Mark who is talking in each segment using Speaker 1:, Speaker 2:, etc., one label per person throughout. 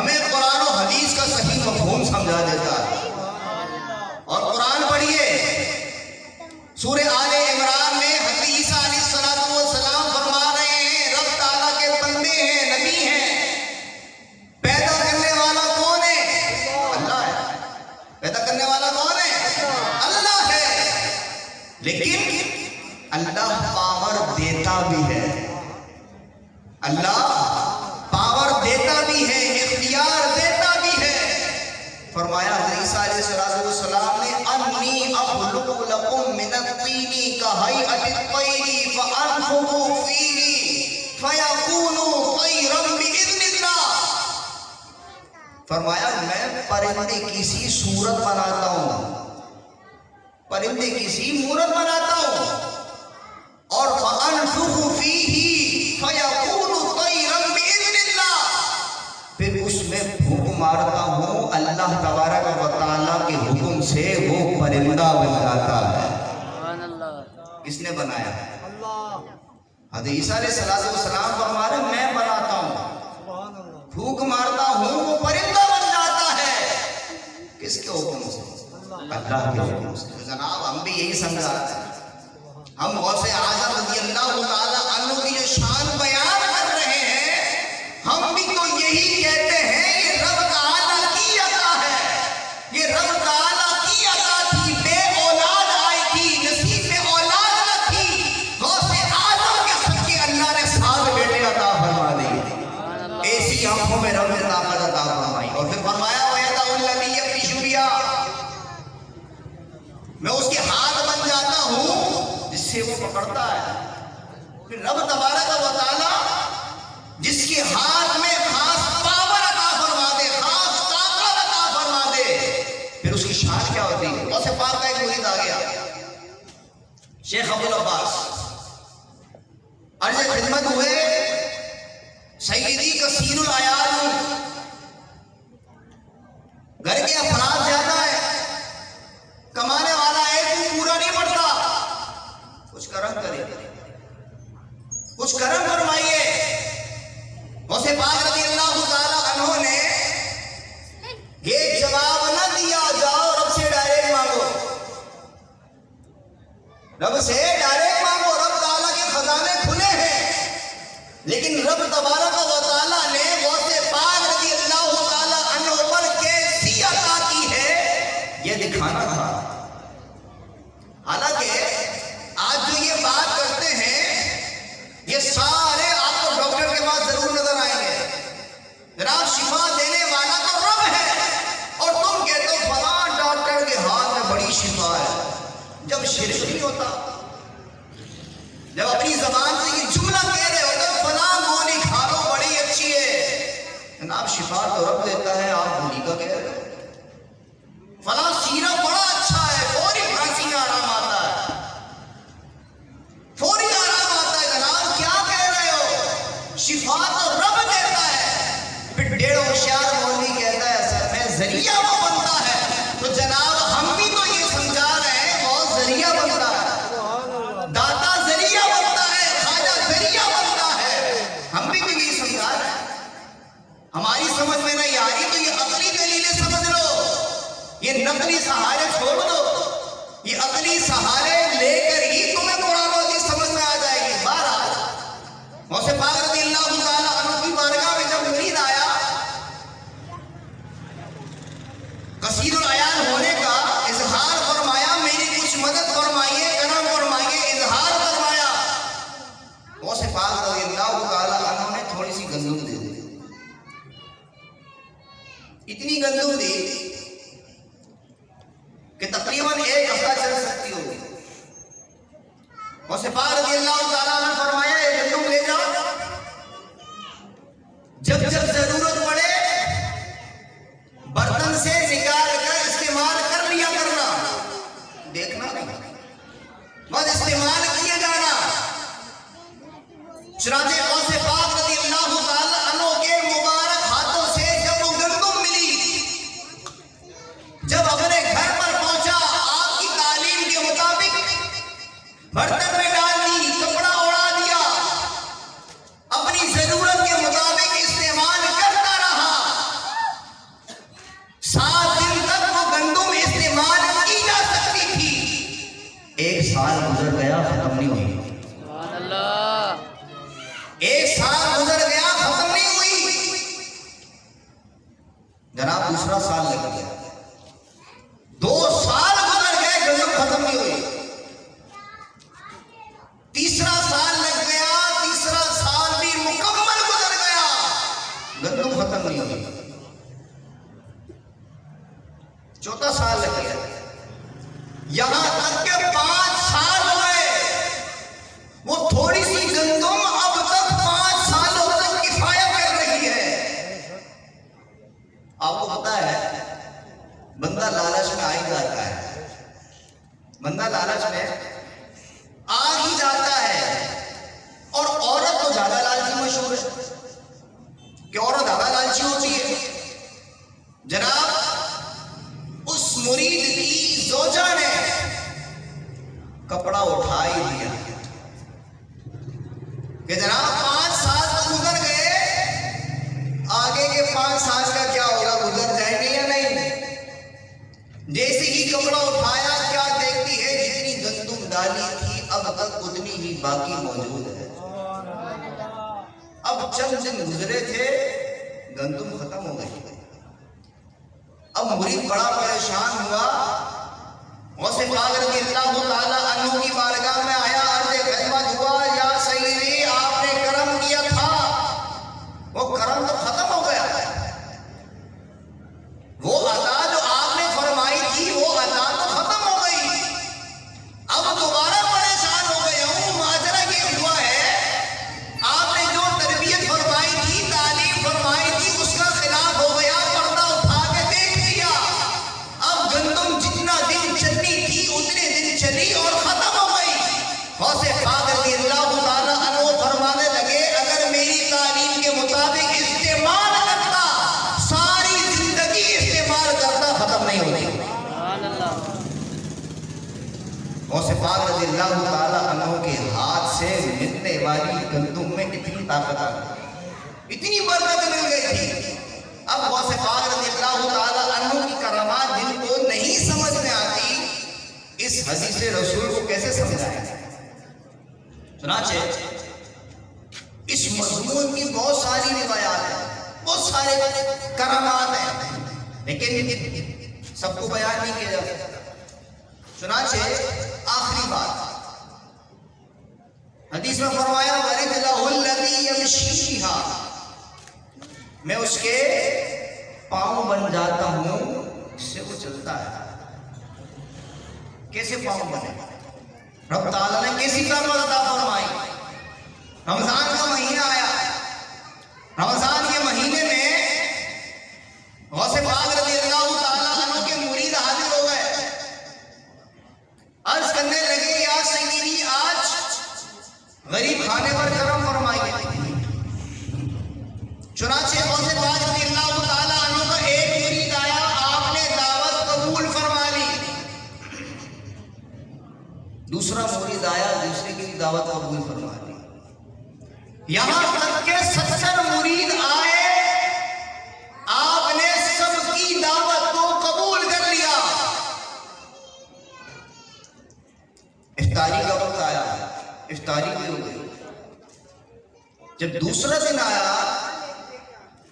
Speaker 1: ہمیں قرآن و حدیث کا صحیح مفہوم سمجھا دیتا ہے. اور قرآن پڑھیے سورہ آل عمران میں حضرت عیسیٰ علیہ السلام فرما رہے ہیں رب تعالیٰ کے بندے ہیں، نبی ہیں. پیدا کرنے والا کون ہے؟ اللہ ہے. پیدا کرنے والا کون ہے؟ اللہ ہے. لیکن اللہ پاور دیتا بھی ہے. اللہ پاور دیتا بھی ہے، اختیار دیتا بھی ہے. فرمایا حضرت عیسیٰ علیہ السلام نے انی اخلق لکم من الطین کہیئۃ الطیر فانفخ فیہ فیکون طیرا باذن اللہ. فرمایا میں پرندے کی سی صورت بناتا ہوں، پرندے کی سی مورت بناتا ہوں اور فانفخ فیہ فیکون طیرا باذن اللہ، پھر اس میں پھونک مارتا ہوں، اللہ تبارک و تعالیٰ کے حکم سے وہ پرندہ بن جاتا ہے. کس نے بنایا ہے؟ حضرت عیسیٰ علیہ السلام فرما رہے میں بناتا ہوں، پھونک مارتا ہوں، وہ پرندہ بن جاتا ہے. کس کے حکم سے؟ اللہ کے حکم سے. جناب ہم بھی یہی سمجھاتے ہیں. ہم غوث اعظم رضی اللہ تعالیٰ عنہ کی جو شان بیان کر رہے ہیں، ہم بھی تو یہی کہتے ہیں یہ رب تعالیٰ کی عطا ہے، یہ رب تعالیٰ کی عطا تھی. بے اولاد آئی تھی، نصیب میں اولاد نہ تھی، غوث اعظم کے صدقے اللہ نے 7 بیٹے عطا فرما دیے. ایسی آنکھوں میں رب نے طاقت عطا فرمائی. اور پھر فرمایا وَيَدَعُ الَّذِي يَبْطِشُ بِهَا، میں اس کے ہاتھ بن جاتا ہوں جس سے وہ پکڑتا ہے. پھر رب تبارک و تعالیٰ جس کے ہاتھ میں خاص پاور عطا فرما دے، خاص طاقت عطا فرما دے، پھر اس کی شان کیا ہوتی ہے؟ غوث پاک کا ایک مرید آ گیا شیخ ابو العباس، عرض خدمت ہوئے سیدی کثیر العیال ہوں، گھر کے افراد زیادہ ہے، کمانے والا ہے تو پورا نہیں پڑتا، کچھ کرم کرے، کچھ کرم فرمائیے. غوث پاک رضی اللہ تعالیٰ عنہ نے یہ جواب نہ دیا جاؤ رب سے ڈائریکٹ مانگو، رب سے ڈائریکٹ مانگو، رب تعالیٰ کے خزانے کھلے ہیں. لیکن رب تبارک و تعالیٰ نے غوث پاک رضی اللہ تعالیٰ عنہ پر کیسی عطا کی ہے یہ دکھانا تھا. حالانکہ آج جو یہ بات کرتے ہیں یہ سارے آپ کو ڈاکٹر کے پاس ضرور نظر آئیں گے. جناب شفا دینے والا تو رب ہے اور تم کہتے ہو فلاں ڈاکٹر کے ہاتھ میں بڑی شفا ہے. جب شرک نہیں ہوتا، جب اپنی زبان سے یہ جملہ کہہ رہے ہوتے فلاں گولی کھا لو بڑی اچھی ہے، جناب شفا تو رب دیتا ہے، آپ گولی کا کہہ رہے ہو. فلاں سیرپ بڑا اچھا ہے، فوری کھانسی میں آرام آتا ہے، فوری آرام آتا ہے. جناب کیا کہہ رہے ہو؟ شفا تو رب دیتا ہے. پھر 1.5 ہوشیار مولوی کہتا ہے اصل میں ذریعہ وہ بنتا ہے. تو جناب ہم بھی تو یہ سمجھا رہے ہیں بہت ذریعہ بنتا ہے، داتا ذریعہ بنتا ہے، خواجہ ذریعہ بنتا ہے. ہم بھی تو یہی سمجھا رہے ہیں. ہماری سمجھ میں نہیں آ رہی تو یہ عقلی دلیلیں سمجھ لو، یہ نقلی سہارے چھوڑ دو. یہ عقلی سہارے لے کر ہی تمہیں قرآن و حدیث سمجھ میں آ جائے گی. بہرحال غوث پاک رضی اللہ تعالیٰ عنہ کی بارگاہ میں جب مرید آیا، کثیر العیال ہونے کا اظہار فرمایا، میری کچھ مدد فرمائیے، کرم فرمائیے، اظہار فرمایا. غوث پاک رضی اللہ تعالیٰ عنہ نے تھوڑی سی گندم دے دی. اتنی گندم دی کہ تقریباً 1 ہفتہ چل سکتی ہوگی. غوث پاک رضی اللہ تعالیٰ عنہ فرمایا یہ گندم لے جاؤ، جب جب ضرورت پڑے برتن سے نکال کر استعمال کر لیا کرنا، دیکھنا نہیں، بس استعمال کیے جانا. چنانچہ غوث پاک رضی اللہ تعالیٰ عنہ کے مبارک ہاتھوں سے جب وہ گندم ملی، جب اپنے گھر پر پہنچا، آپ کی تعلیم کے مطابق برتن میں ڈال دی، کپڑا اڑا دیا، اپنی ضرورت کے مطابق استعمال کرتا ایک سال گزر گیا ختم نہیں ہوئی.
Speaker 2: سبحان اللہ.
Speaker 1: ایک سال گزر گیا ختم نہیں ہوئی. جناب دوسرا سال لگ گیا, 2 سال گزر گئے, گندم ختم نہیں ہوئی. تیسرا سال لگ گیا, تیسرا سال بھی مکمل گزر گیا, گندم ختم نہیں ہوئی. چوتھا سال لگ گیا, یہاں تک کہ 5 سال ہوئے. وہ تھوڑی سی گندم اب تک 5 سالوں تک کفایت کر رہی ہے. آپ کو پتا ہے بندہ لالچ میں آ ہی جاتا ہے, بندہ لالچ میں آ ہی جاتا ہے. اور عورت تو زیادہ لالچی مشہور ہے کہ عورت زیادہ لالچی ہوتی ہے. جناب اس مرید کی زوجہ نے کپڑا اٹھا ہی دیا کہ جناب 5 سال تو گزر گئے, آگے کے 5 سال کا کیا ہوگا, گزر جائیں گے یا نہیں. جیسے ہی کپڑا اٹھایا کیا دیکھتی ہے, جتنی گندم ڈالی تھی اب تک اتنی ہی باقی موجود ہے. اب چند دن گزرے تھے, گندم ختم ہو گئی. اب مرید بڑا پریشان ہوا, غوث پاک رضی اللہ تعالی عنہ کی بارگاہ میں آیا, عرض خدمت ہوا, یا سیدی آپ نے کرم کیا تھا, وہ کرم تو ختم ہو گیا. وہ عطا جو آپ نے فرمائی تھی وہ عطا تو ختم ہو گئی. اب دوبارہ پریشان ہو گیا ہوں. ماجرا یہ ہوا ہے, آپ نے جو تربیت فرمائی تھی, تعلیم فرمائی تھی, اس کا خلاف ہو گیا, پردہ اٹھا کے دیکھ لیا. اب گندم جتنا دن چلنی تھی اتنے دن چلی اور ختم ہو گئی. غوث پاک رضی اللہ تعالیٰ عنہ فرمانے لگے, اگر میری تعلیم کے مطابق استعمال کرتا, ساری زندگی استعمال کرتا, ختم نہیں ہوتی.
Speaker 2: سبحان اللہ.
Speaker 1: غوث پاک رضی اللہ تعالیٰ عنہ کے ہاتھ سے ملنے والی گندم میں اتنی طاقت آ گئی, اتنی برکت مل گئی تھی. اب غوث پاک رضی اللہ تعالیٰ عنہ کی کرامات جن کو نہیں سمجھ میں آتی, اس حدیث رسول کو کیسے سمجھائیں. چنانچہ اس مضمون کی بہت ساری روایات ہیں, بہت سارے کرامات ہیں, لیکن سب کو بیان نہیں کیا جا سکتا. چنانچہ آخری بات حدیث میں فرمایا, وَرِجْلَهُ الَّذِي يَمْشِي بِهَا, میں اس کے پاؤں بن جاتا ہوں, اس سے وہ چلتا ہے. کیسے پاؤں بنے؟ رب تعالیٰ نے کیسی طاقت عطا فرمائی. رمضان کا مہینہ آیا, رمضان کے مہینے میں غوث پاک رضی اللہ تعالیٰ عنہ کے مرید حاضر ہو گئے. عرض کرنے لگے, یا سیدی آج غریب خانے پر کرم فرمائیے. چنانچہ غوث پاک رضی اللہ تعالیٰ عنہ کا ایک مرید آیا, آپ نے دعوت قبول فرما لی. دوسرا مرید آیا, دوسرے کی دعوت قبول فرما لی. یہاں تک کہ 70 مرید آئے, آپ نے سب کی دعوت کو قبول کر لیا. افطاری کا وقت آیا, افطاری بھی ہو گئی. جب دوسرا دن آیا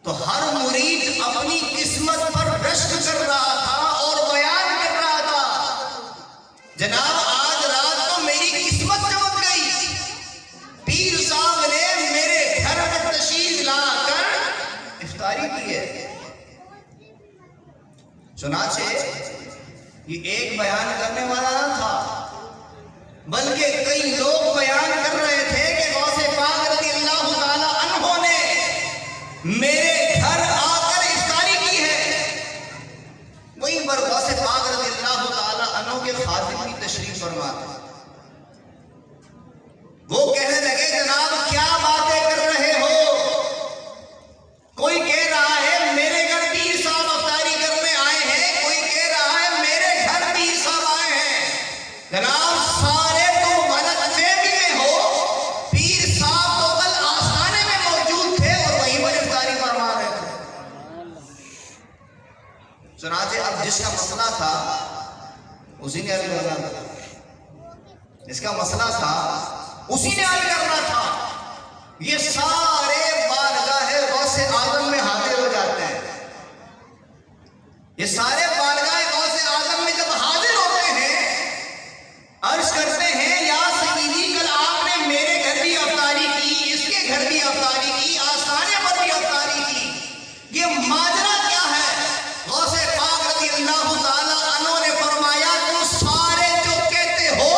Speaker 1: تو ہر مرید اپنی قسمت پر رشک کر رہا تھا اور بیان کر رہا تھا, جناب آج رات تو میری قسمت چمک گئی. پیر صاحب نے میرے گھر میں تشریف لا کر افطاری کی ہے. چنانچہ یہ ایک بیان کرنے والا نہ تھا, بلکہ کئی لوگ بیان کر رہے تھے کہ غوث پاک رضی اللہ تعالی عنہ نے میرے گھر آ کر افطاری کی ہے. وہیں پر غوث پاک رضی اللہ تعالی عنہ کے خادم کی تشریف فرما تھے. وہ کہنے لگے, جناب کیا باتیں کر رہے ہو؟ کوئی کہہ رہا ہے میرے گھر پیر صاحب افطاری کرنے آئے ہیں, کوئی کہہ رہا ہے میرے گھر پیر صاحب آئے ہیں. جناب سارے تم غلط فہمی میں ہو, پیر صاحب تو کل آستانے میں موجود تھے اور وہیں پر افطاری فرما رہے تھے. چنانچہ اب جس کا مسئلہ تھا اسی نے ابھی بنا. جس کا مسئلہ تھا اسی نے حل کرنا تھا. یہ سارے بارگاہ غوث اعظم میں حاضر ہو جاتے ہیں. یہ سارے بارگاہ غوث اعظم میں جب حاضر ہوتے ہیں عرض کرتے ہیں یا سیدی کل آپ نے میرے گھر بھی افطاری کی, اس کے گھر بھی افطاری کی, آستانے پر بھی افطاری کی, یہ ماجرا کیا ہے؟ غوث پاک رضی اللہ تعالی عنہ نے فرمایا تو سارے جو کہتے ہو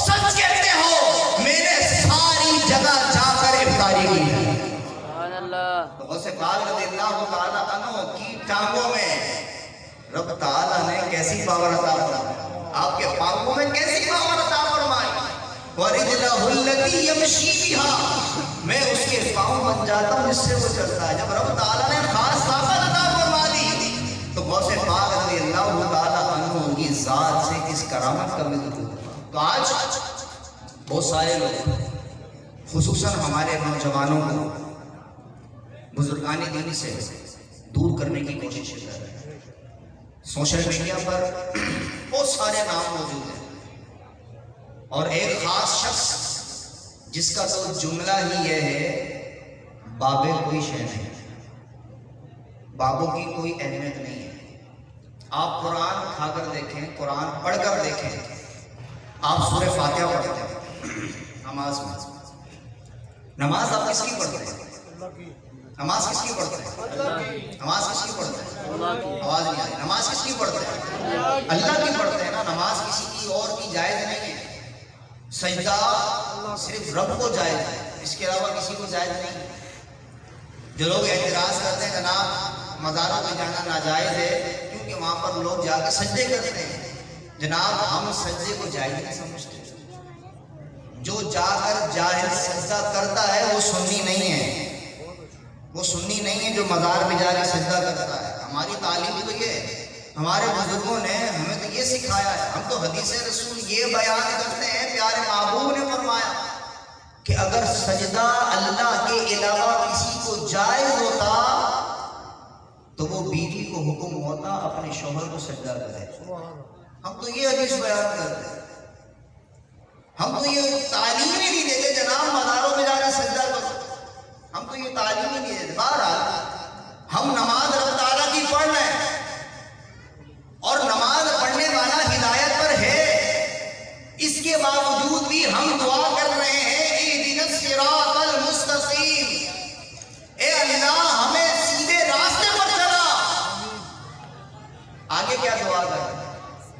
Speaker 1: سچ کہتے ہو, میں نے ساری جگہ جا کر افطاری کی ہے.
Speaker 2: سبحان اللہ.
Speaker 1: تو غوث پاک رضی اللہ تعالی عنہ کی ٹانگوں میں رب تعالیٰ نے کیسی پاور عطا فرمائی, آپ کے پاؤں میں کیسی پاور عطا فرمائی. وَرِجْلَهُ الَّتِي يَمْشِي بِهَا, میں اس کے پاؤں بن جاتا ہوں جس سے وہ چلتا ہے. جب رب تعالیٰ نے خاص طاقت عطا فرما دی تو غوث پاک رضی اللہ تعالیٰ عنہ کی ذات سے اس کرامت کا ملک ہوا. تو آج بہت سارے لوگ خصوصاً ہمارے نوجوانوں کو بزرگان دین سے دور کرنے کی کوشش کر رہے ہیں. سوشل میڈیا پر بہت سارے نام موجود ہیں اور ایک خاص شخص جس کا تو جملہ ہی یہ ہے بابے کوئی شے نہیں, بابوں کی کوئی اہمیت نہیں ہے. آپ قرآن اٹھا کر دیکھیں, قرآن پڑھ کر دیکھیں, آپ سورہ فاتحہ پڑھتے ہیں نماز میں. نماز آپ کس کی پڑھتے ہیں؟ نماز کس کی پڑھتے ہیں؟ نماز کس کی پڑھتے ہیں؟ آواز نہیں آئی. نماز کس کی پڑھتے ہیں؟ اللہ کی پڑھتے ہیں نا. نماز کسی کی اور کی جائز نہیں ہے. سجدہ صرف رب کو جائز ہے, اس کے علاوہ کسی کو جائز نہیں. جو لوگ اعتراض کرتے ہیں جناب مزاروں پہ جانا ناجائز ہے کیونکہ وہاں پر لوگ جا کے سجدے کرتے ہیں, جناب ہم سجدے کو جائز نہیں سمجھتے. جو جا کر جاہل سجدہ کرتا ہے وہ سنی نہیں ہے, وہ سنی نہیں ہے جو مزار میں جا کے سجدہ کرتا ہے. ہماری تعلیم تو یہ ہے, ہمارے بزرگوں نے ہمیں تو یہ سکھایا ہے. ہم تو حدیث رسول یہ بیان کرتے ہیں, پیارے محبوب نے فرمایا کہ اگر سجدہ اللہ کے علاوہ کسی کو جائز ہوتا تو وہ بیوی کو حکم ہوتا اپنے شوہر کو سجدہ کرے. ہم تو یہ حدیث بیان کرتے ہیں, ہم تو یہ تعلیم ہی نہیں دیتے جناب مزاروں میں جا کے سجدہ کرو. ہم تو یہ تعلیم ہی نہیں دیتے. بہرحال ہم نماز رب تعالیٰ کی پڑھ رہے ہیں اور نماز پڑھنے والا ہدایت پر ہے, اس کے باوجود بھی ہم دعا کر رہے ہیں اہدنا الصراط المستقیم, اے اللہ ہمیں سیدھے راستے پر چلا. آگے کیا دعا کر؟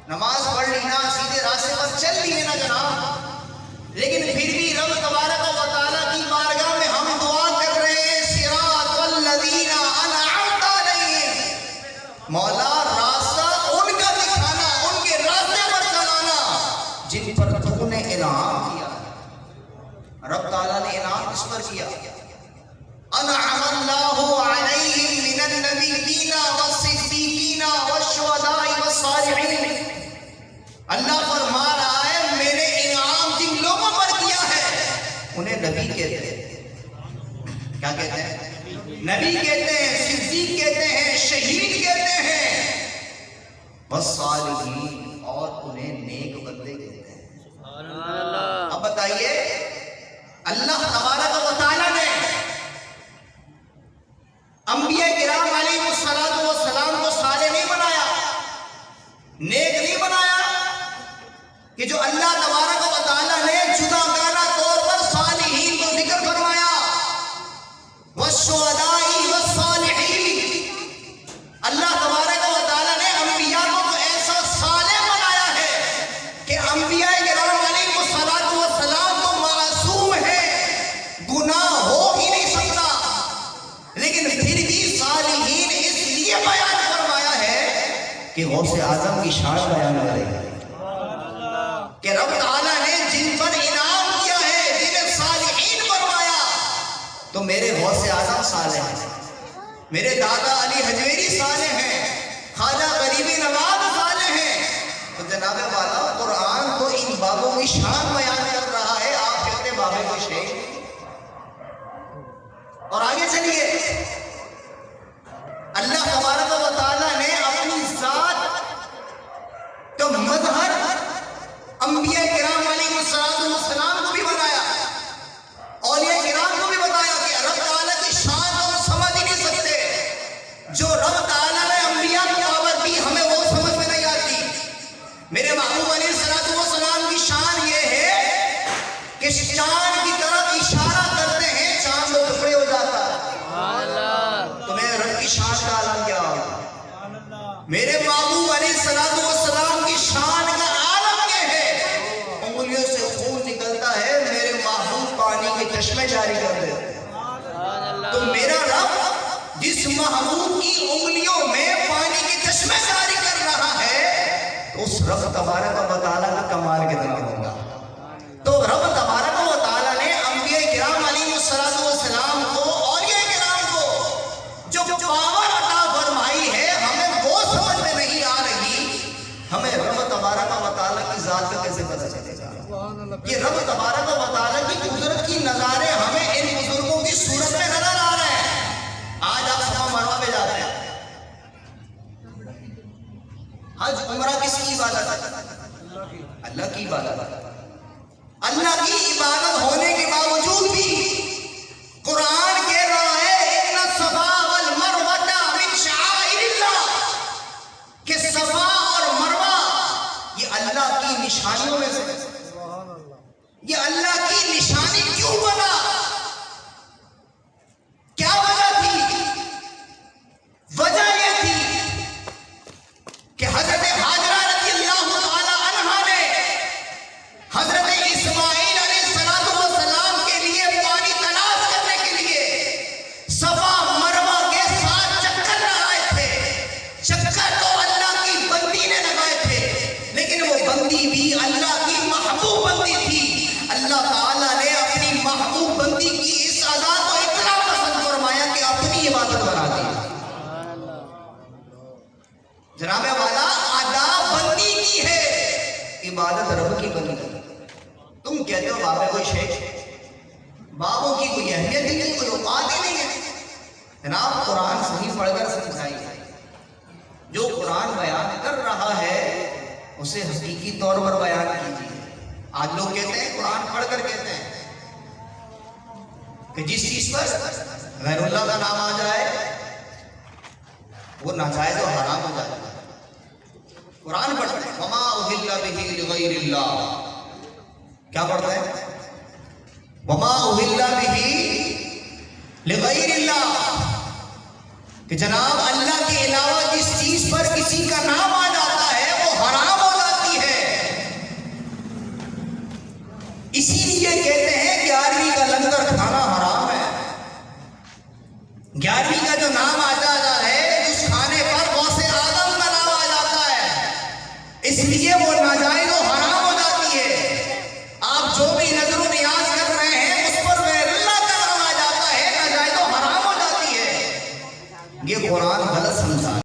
Speaker 1: نماز پڑھ لینا, سیدھے راستے پر چل لیے نا جناب, لیکن پھر بھی رب تبارک و تعالیٰ کی بارگاہ میں ہم دعا کر رہے ہیں صراط الذین انعمت علیہم, مولا راستہ ان کا دکھانا, ان کے راستے پر چلانا جن پر تو نے انعام کیا. رب تعالیٰ نے انعام کس پر کیا؟ انعم اللہ علیہم من النبیین والصدیقین والشہداء والصالحین. اللہ فرما رہا ہے میں نے انعام جن لوگوں پر کیا ہے انہیں نبی کہتے ہیں. کیا کہتے ہیں؟ نبی کہتے ہیں, صدیق کہتے ہیں, شہید کہتے ہیں, والصالحین, اور انہیں نیک بندے کہتے ہیں. اب بتائیے اللہ تبارک و تعالیٰ نے انبیاء کرام علیہ السلام کو صالح نہیں بنایا, نیک نہیں بنایا, کہ جو اللہ تبارک و تعالیٰ نے جدا گانا طور پر صالحین کو ذکر فرمایا, والشہداء والصالحین. اللہ تبارک و تعالیٰ نے انبیاء کو ایسا صالح بنایا ہے کہ انبیاء کرام علیہ السلام تو معصوم ہے, گناہ ہو ہی نہیں سکتا, لیکن پھر بھی صالحین اس لیے بیان فرمایا ہے کہ غوث اعظم کی شان بیان کرے گا کہ رب تعالیٰ نے جن پر انعام کیا ہے, جنہیں صالحین فرمایا, تو میرے غوث اعظم صالح ہیں, میرے دادا علی حجویری صالح ہیں, خواجہ غریب نواز صالح ہیں. تو جناب والا قرآن تو ان بابوں کی شان بیان کر رہا ہے, آپ کہتے بابے کو شیخ. اور آگے چلیے, اللہ تبارک و تعالیٰ نے اپنی ذات کا مظہر انبیاء کرام علیہ السلام کی شان کا عالم کیا ہوگا؟ میرے محبوب علیہ السلام کی شان کا عالم یہ ہے، انگلیوں سے خون نکلتا ہے، میرے محبوب پانی کے چشمے جاری کر دیتے ہیں۔ تو میرا رب جس محبوب کی انگلیوں میں پانی کے چشمے جاری کر رہا ہے، تو اس رب تبارک و تعالیٰ کا کمال کتنا ہوگا؟ تو رب تبارک و تعالیٰ نے انبیاء کرام علیہ السلام کو، اولیاء کرام کو جو پاور عطا فرمائی ہے، ہمیں وہ سمجھ میں نہیں آ رہی، ہمیں رب تبارک و تعالیٰ کی ذات کا کیسے پتہ چلے گا؟ یہ رب تبارک و تعالیٰ کی قدرت کی نظارے ہمیں ان بزرگوں کی صورت میں نظر آ رہے ہیں۔ آج آپ صفا مروہ پہ جاتے ہیں، حج عمرہ کس کی عبادت ہے؟ اللہ کی عبادت ہے۔ اللہ کی عبادت ہونے کے باوجود بھی قرآن کہہ رہا ہے ان الصفا والمروہ من شعائر اللہ، کہ صفا اور مروہ یہ اللہ کی نشانیوں میں سے ہے۔ یہ اللہ کی نشانی کیوں بنا؟ کیا وجہ تھی؟ وجہ یہ تھی کہ حضرت حاجرہ رضی اللہ تعالی عنہا نے حضرت اسماعیل علیہ السلام کے لیے پانی تلاش کرنے کے لیے صفا مروہ کے 7 چکر لگائے تھے۔ چکر تو اللہ کی بندی نے لگائے تھے، لیکن وہ بندی بھی اللہ کی محبوب بندی تھی۔ اللہ تعالیٰ نے اپنی محبوب بندی کی اس ادا کو اتنا پسند فرمایا کہ اپنی عبادت بنا دی۔ جناب والا ادا بندی کی ہے، عبادت رب کی بندی ہے۔ تم کہتے ہو بابے کوئی شیخ، بابوں کی کوئی اہمیت ہی نہیں، کوئی اوقات ہی نہیں ہے۔ جناب قرآن صحیح پڑھ کر سمجھائیے، جو قرآن بیان کر رہا ہے اسے حقیقی طور پر بیان کیجیے۔ آج لوگ کہتے ہیں، قرآن پڑھ کر کہتے ہیں کہ جس چیز پر غیر اللہ کا نام آ جائے وہ ناجائز و حرام ہو جائے۔ قرآن پڑھتے ہیں وما اہل بہ لغیر اللہ، کیا پڑھتے ہیں؟ وما اہل بہ لغیر اللہ، کہ جناب اللہ کے علاوہ جس چیز پر کسی کا نام آ جاتا ہے وہ حرام ہو جاتی ہے۔ اسی لیے کہتے ہیں 11ویں کا لنگر کھانا حرام ہے۔ 11ویں کا جو نام آ جاتا ہے اس کھانے پر غوث اعظم کا نام آ جاتا ہے، اس لیے وہ ناجائز و حرام ہو جاتی ہے۔ آپ جو بھی نظر و نیاز کر رہے ہیں اس پر غیر اللہ کا نام آ جاتا ہے، ناجائز و حرام ہو جاتی ہے۔ یہ قرآن